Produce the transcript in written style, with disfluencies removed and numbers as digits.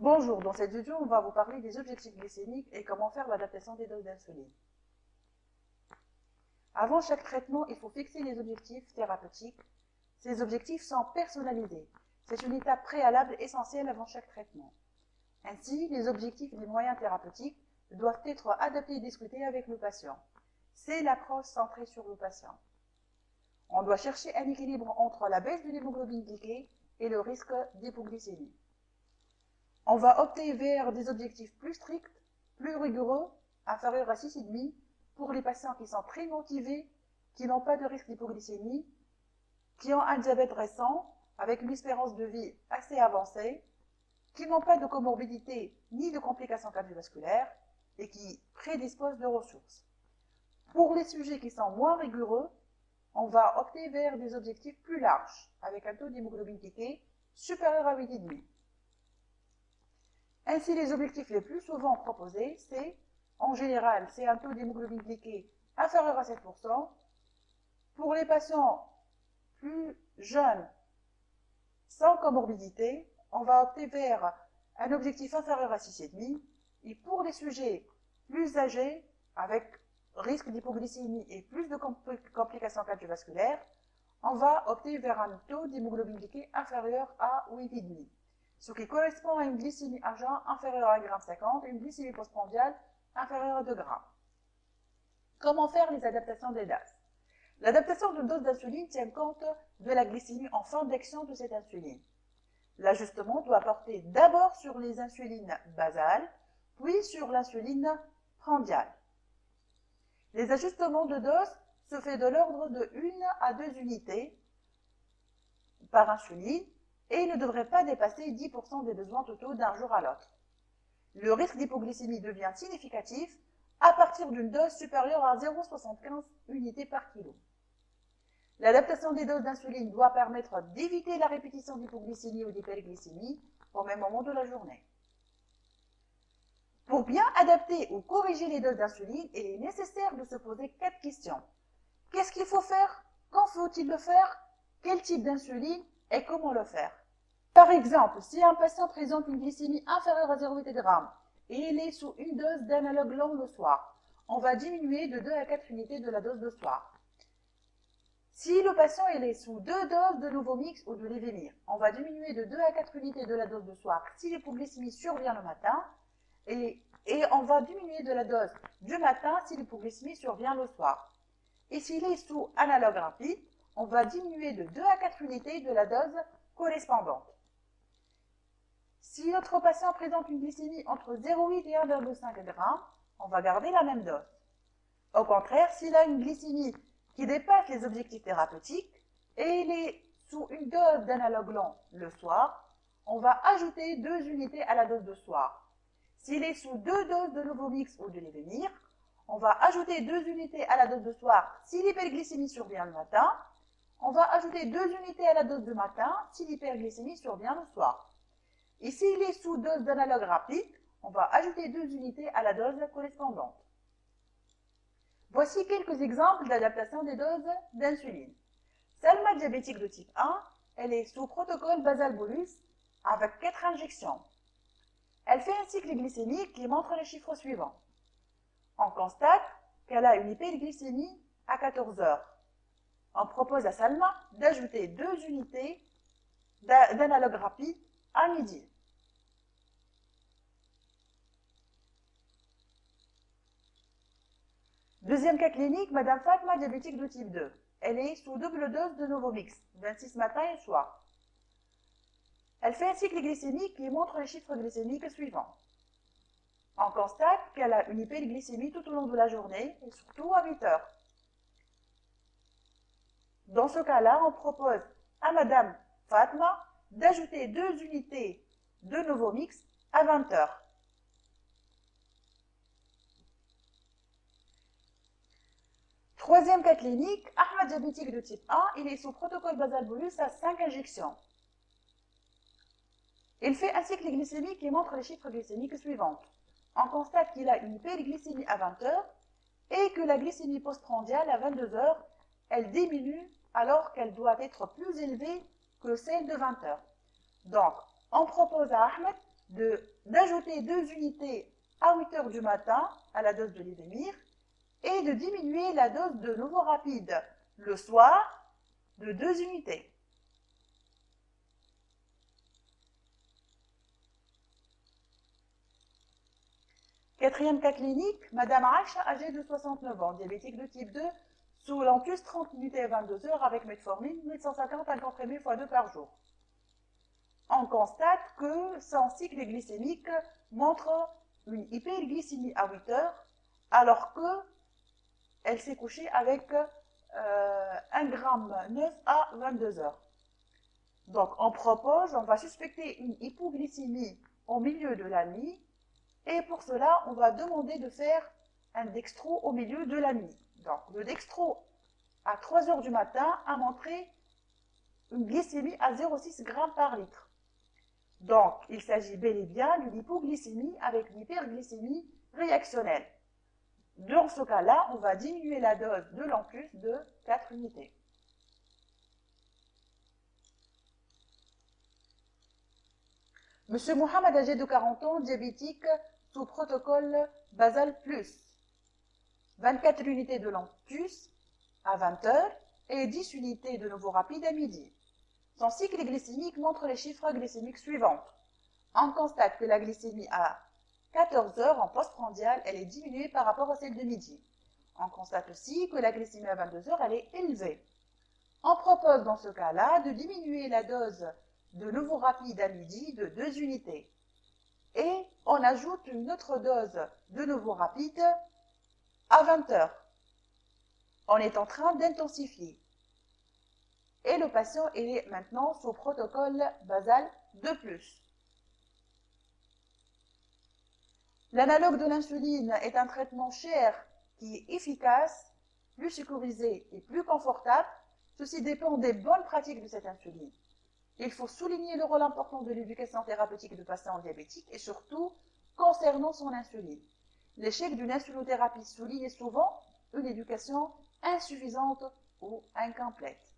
Bonjour, dans cette vidéo, on va vous parler des objectifs glycémiques et comment faire l'adaptation des doses d'insuline. Avant chaque traitement, il faut fixer les objectifs thérapeutiques. Ces objectifs sont personnalisés. C'est une étape préalable essentielle avant chaque traitement. Ainsi, les objectifs des moyens thérapeutiques doivent être adaptés et discutés avec le patient. C'est l'approche centrée sur le patient. On doit chercher un équilibre entre la baisse de l'hémoglobine glyquée et le risque d'hypoglycémie. On va opter vers des objectifs plus stricts, plus rigoureux, inférieurs à 6,5 pour les patients qui sont très motivés, qui n'ont pas de risque d'hypoglycémie, qui ont un diabète récent avec une espérance de vie assez avancée, qui n'ont pas de comorbidité ni de complications cardiovasculaires et qui prédisposent de ressources. Pour les sujets qui sont moins rigoureux, on va opter vers des objectifs plus larges avec un taux d'hémoglobine glyquée supérieur à 8,5. Ainsi, les objectifs les plus souvent proposés, en général, c'est un taux d'hémoglobine glyquée inférieur à 7%. Pour les patients plus jeunes, sans comorbidité, on va opter vers un objectif inférieur à 6,5. Et pour les sujets plus âgés, avec risque d'hypoglycémie et plus de complications cardiovasculaires, on va opter vers un taux d'hémoglobine glyquée inférieur à 8,5. Ce qui correspond à une glycémie à jeun inférieure à 1,50 g et une glycémie postprandiale inférieure à 2 g. Comment faire les adaptations des doses? L'adaptation de dose d'insuline tient compte de la glycémie en fin d'action de cette insuline. L'ajustement doit porter d'abord sur les insulines basales, puis sur l'insuline prandiale. Les ajustements de dose se font de l'ordre de 1 à 2 unités par insuline et ne devrait pas dépasser 10% des besoins totaux d'un jour à l'autre. Le risque d'hypoglycémie devient significatif à partir d'une dose supérieure à 0,75 unités par kilo. L'adaptation des doses d'insuline doit permettre d'éviter la répétition d'hypoglycémie ou d'hyperglycémie au même moment de la journée. Pour bien adapter ou corriger les doses d'insuline, il est nécessaire de se poser 4 questions. Qu'est-ce qu'il faut faire? Quand faut-il le faire? Quel type d'insuline et comment le faire? Par exemple, si un patient présente une glycémie inférieure à 0,8 g et il est sous une dose d'analogue lent le soir, on va diminuer de 2 à 4 unités de la dose de soir. Si le patient est sous 2 doses de Novomix ou de Levemir, on va diminuer de 2 à 4 unités de la dose de soir si l'hypoglycémie survient le matin et on va diminuer de la dose du matin si l'hypoglycémie survient le soir. Et s'il est sous analogue rapide, on va diminuer de 2 à 4 unités de la dose correspondante. Si notre patient présente une glycémie entre 0,8 et 1,5 g, on va garder la même dose. Au contraire, s'il a une glycémie qui dépasse les objectifs thérapeutiques et il est sous une dose d'analogue lent le soir, on va ajouter 2 unités à la dose de soir. S'il est sous 2 doses de Novomix ou de Levemir, on va ajouter 2 unités à la dose de soir si l'hyperglycémie survient le matin. On va ajouter 2 unités à la dose de matin si l'hyperglycémie survient le soir. Et s'il est sous dose d'analogue rapide, on va ajouter 2 unités à la dose correspondante. Voici quelques exemples d'adaptation des doses d'insuline. Salma diabétique de type 1, elle est sous protocole basal-bolus avec 4 injections. Elle fait un cycle glycémique qui montre les chiffres suivants. On constate qu'elle a une hyperglycémie à 14 heures. On propose à Salma d'ajouter 2 unités d'analogue rapide à midi. Deuxième cas clinique, Madame Fatma, diabétique de type 2. Elle est sous double dose de Novomix, 26 matin et soir. Elle fait un cycle glycémique qui montre les chiffres glycémiques suivants. On constate qu'elle a une hyperglycémie tout au long de la journée et surtout à 8 heures. Dans ce cas-là, on propose à Madame Fatma d'ajouter 2 unités de Novomix à 20 heures. Troisième cas clinique, Ahmed diabétique de type 1, il est sous protocole basal-bolus à 5 injections. Il fait un cycle glycémique qui montre les chiffres glycémiques suivants. On constate qu'il a une hyperglycémie à 20 heures et que la glycémie postprandiale à 22 heures, elle diminue alors qu'elle doit être plus élevée que celle de 20 heures. Donc, on propose à Ahmed d'ajouter 2 unités à 8 heures du matin à la dose de Levemir et de diminuer la dose de Novorapide le soir de 2 unités. Quatrième cas clinique, Madame Aïcha, âgée de 69 ans, diabétique de type 2, sous Lantus 30 unités à 22 heures avec metformine, 1150 à comprimés x2 par jour. On constate que son cycle glycémique montre une hyperglycémie à 8 heures, alors qu'elle s'est couchée avec 1,9 g à 22 heures. Donc, on va suspecter une hypoglycémie au milieu de la nuit, et pour cela, on va demander de faire un dextro au milieu de la nuit. Donc, le dextro à 3 heures du matin a montré une glycémie à 0,6 g par litre. Donc, il s'agit bel et bien d'une hypoglycémie avec une hyperglycémie réactionnelle. Dans ce cas-là, on va diminuer la dose de Lantus de 4 unités. Monsieur Mohamed, âgé de 40 ans, diabétique, sous protocole basal plus. 24 unités de Lantus à 20 heures et 10 unités de Novorapide à midi. Son cycle glycémique montre les chiffres glycémiques suivants. On constate que la glycémie à 14 heures en postprandial, elle est diminuée par rapport à celle de midi. On constate aussi que la glycémie à 22 heures, elle est élevée. On propose dans ce cas-là de diminuer la dose de Novorapide à midi de 2 unités. Et on ajoute une autre dose de Novorapide à 20 heures. On est en train d'intensifier. Et le patient est maintenant sous protocole basal 2+. L'analogue de l'insuline est un traitement cher qui est efficace, plus sécurisé et plus confortable. Ceci dépend des bonnes pratiques de cette insuline. Il faut souligner le rôle important de l'éducation thérapeutique de patients diabétiques et surtout concernant son insuline. L'échec d'une insulothérapie souligne souvent une éducation insuffisante ou incomplète.